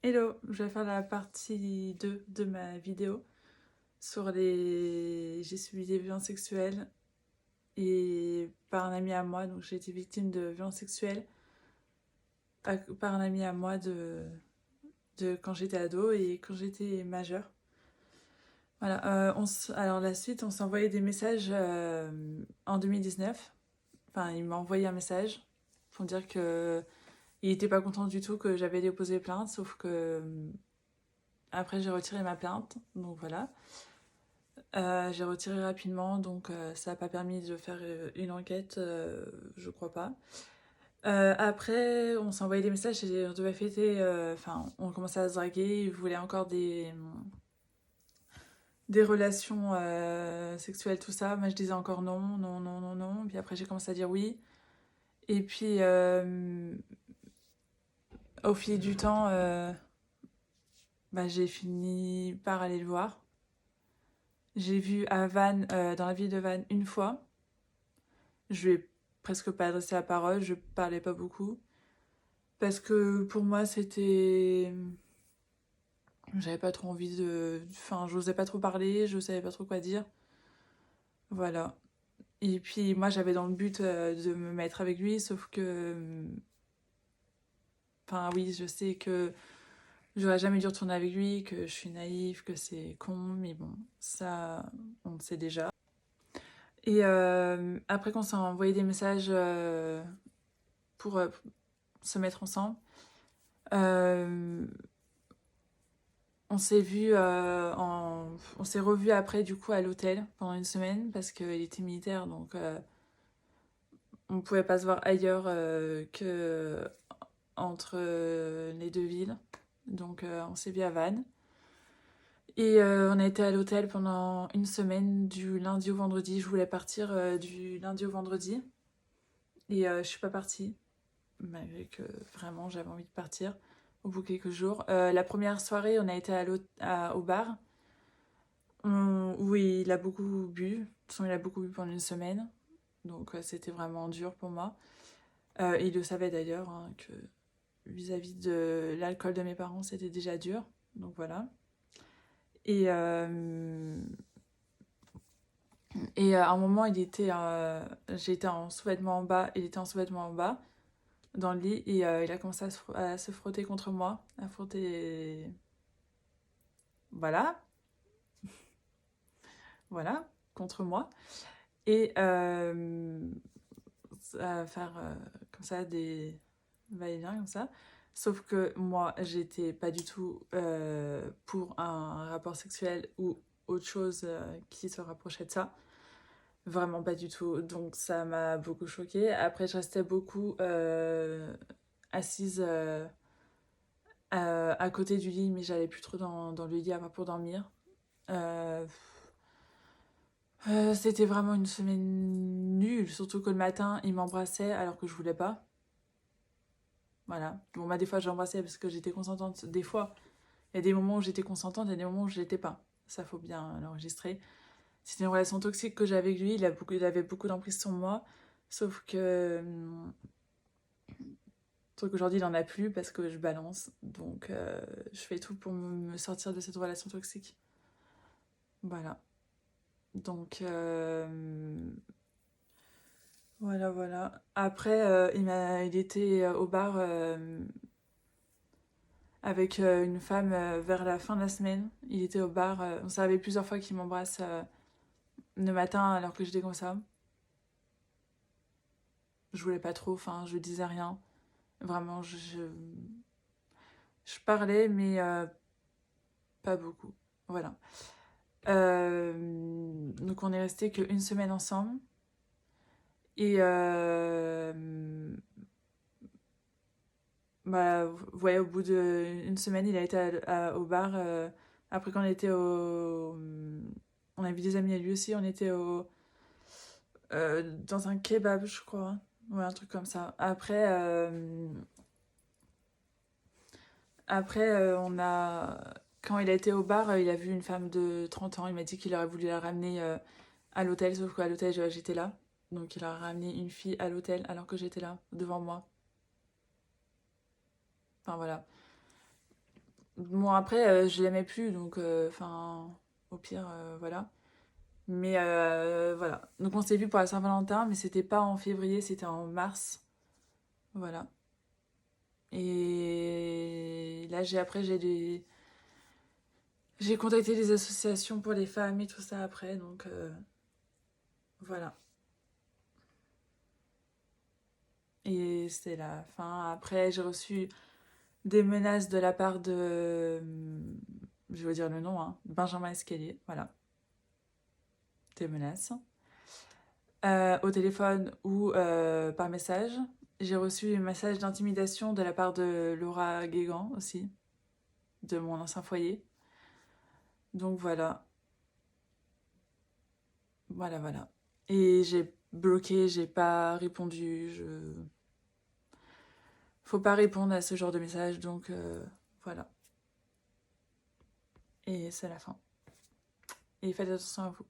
Hello, je vais faire la partie 2 de ma vidéo sur les... J'ai subi des violences sexuelles et par un ami à moi, donc j'ai été victime de violences sexuelles par un ami à moi de quand j'étais ado et quand j'étais majeure. Voilà, alors la suite, on s'est envoyé des messages en 2019. Enfin, il m'a envoyé un message pour dire que il était pas content du tout que j'avais déposé plainte, sauf que après j'ai retiré ma plainte, donc voilà. J'ai retiré rapidement, donc ça n'a pas permis de faire une enquête, je crois pas. Après, on s'est envoyé des messages et on devait fêter, enfin, on commençait à se draguer, il voulait encore des relations sexuelles, tout ça. Moi, je disais encore non, non, non, non, non. Puis après, j'ai commencé à dire oui. Et puis, au fil du temps, bah, j'ai fini par aller le voir. J'ai vu à Vannes, dans la ville de Vannes, une fois. Je lui ai presque pas adressé la parole, je parlais pas beaucoup. Parce que pour moi, c'était. J'avais pas trop envie de. Enfin, j'osais pas trop parler, je savais pas trop quoi dire. Voilà. Et puis moi, j'avais dans le but de me mettre avec lui, sauf que. Enfin, oui, je sais que j'aurais jamais dû retourner avec lui, que je suis naïve, que c'est con, mais bon, ça, on le sait déjà. Et après qu'on s'est envoyé des messages pour se mettre ensemble, euh, on s'est revu après du coup à l'hôtel pendant une semaine parce qu'il était militaire, donc on pouvait pas se voir ailleurs que entre les deux villes. Donc on s'est vu à Vannes. Et on a été à l'hôtel pendant une semaine, du lundi au vendredi. Je voulais partir du lundi au vendredi. Et je suis pas partie, malgré que vraiment j'avais envie de partir au bout de quelques jours. La première soirée, on a été au bar. Oui, il a beaucoup bu. De toute façon, il a beaucoup bu pendant une semaine. Donc, c'était vraiment dur pour moi. Il le savait d'ailleurs, hein, que vis-à-vis de l'alcool de mes parents, c'était déjà dur. Donc, voilà. Et, euh, et à un moment, j'étais en sous-vêtements en bas. Il était en sous-vêtements en bas, dans le lit. Et il a commencé à se frotter contre moi. À frotter. Voilà. Voilà. Contre moi. Et à faire comme ça des va-et-vient comme ça. Sauf que moi, j'étais pas du tout pour un rapport sexuel ou autre chose qui se rapprochait de ça. Vraiment pas du tout. Donc ça m'a beaucoup choquée. Après, je restais beaucoup assise à côté du lit, mais j'allais plus trop dans le lit à part pour dormir. Euh, C'était vraiment une semaine nulle, surtout que le matin, il m'embrassait alors que je voulais pas. Voilà. Bon, bah, des fois, j'embrassais parce que j'étais consentante. Des fois, il y a des moments où j'étais consentante et des moments où je l'étais pas. Ça, faut bien l'enregistrer. C'était une relation toxique que j'avais avec lui. Il avait beaucoup d'emprise sur moi. Sauf que. Sauf qu'aujourd'hui, il en a plus parce que je balance. Donc, je fais tout pour me sortir de cette relation toxique. Voilà. Donc, voilà, voilà. Après, il était au bar avec une femme vers la fin de la semaine. Il était au bar. On savait plusieurs fois qu'il m'embrasse le matin alors que j'étais comme ça. Je voulais pas trop, enfin, je disais rien. Vraiment, je parlais, mais pas beaucoup. Voilà. Donc on est resté qu'une semaine ensemble. Et bah, ouais, au bout d'une semaine, il a été au bar. Après qu'on était au... On avait des amis à lui aussi, on était dans un kebab, je crois. Ouais, un truc comme ça. Après on a... Quand il a été au bar, il a vu une femme de 30 ans. Il m'a dit qu'il aurait voulu la ramener à l'hôtel, sauf qu'à l'hôtel, j'étais là. Donc il a ramené une fille à l'hôtel alors que j'étais là, devant moi. Enfin voilà. Bon, après, je l'aimais plus, donc, enfin, au pire, voilà. Mais voilà. Donc, on s'est vu pour la Saint-Valentin, mais c'était pas en février, c'était en mars. Voilà. Et là, j'ai contacté des associations pour les femmes et tout ça après, donc voilà. Et c'était la fin. Après, j'ai reçu des menaces de la part de, je vais dire le nom, hein, Benjamin Escalier, voilà, des menaces. Au téléphone ou par message. J'ai reçu un message d'intimidation de la part de Laura Guégan aussi, de mon ancien foyer. Donc voilà, voilà. Et j'ai bloqué, j'ai pas répondu. Faut pas répondre à ce genre de message, donc voilà. Et c'est la fin. Et faites attention à vous.